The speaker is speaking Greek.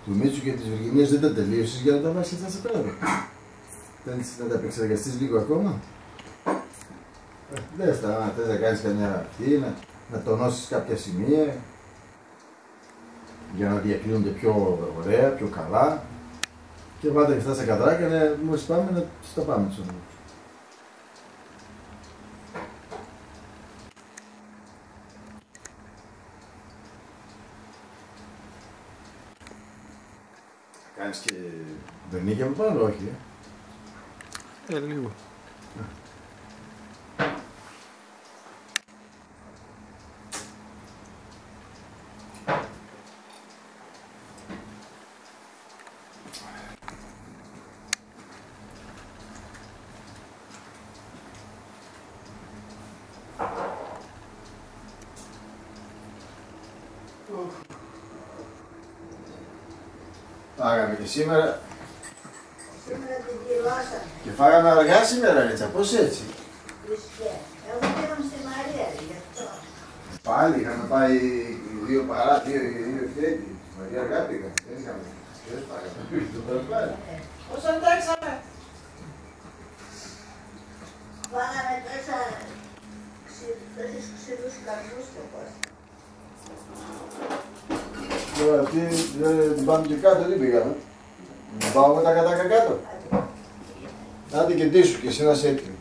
του Μίτσου και της Βυργινίας δεν τα τελείωσες για να τα βάσεις αυτά σε πέρα. Θέλεις να τα επεξεργαστείς λίγο ακόμα. Δες τα, αν θες να κάνεις καμιά αυτή, να τονώσεις κάποια σημεία για να διακλίνονται πιο ωραία, πιο καλά. Και βάλτε και αυτά στα καδράκια, μόλις πάμε να τα πάμε τους ανθρώπους. Κάνεις και βερνίκια από πάνω, όχι, λίγο. Φάγαμε και σήμερα. Σήμερα την κυλώσαμε. Και φάγαμε αργά σήμερα, Ρίτσα, πώς έτσι. Χριστέ. Εγώ πήγαμε στη Μαρία, γι' αυτό. Πάλι είχαμε πάει 2 παρά, 2 φιέτη. Μαρία αργά πήγα. Δεν είχαμε. Δεν φάγαμε. Το παραπλάνο. Πώς αντέξαμε. Φάγαμε τόσους ξηρούς καρπούς και πώς. Τώρα αυτή την πάμε και κάτω, τι πήγαμε. Να πάω με τα κατάκα κάτω. Άντε και ντύσου και εσύ να είσαι έτοιμη.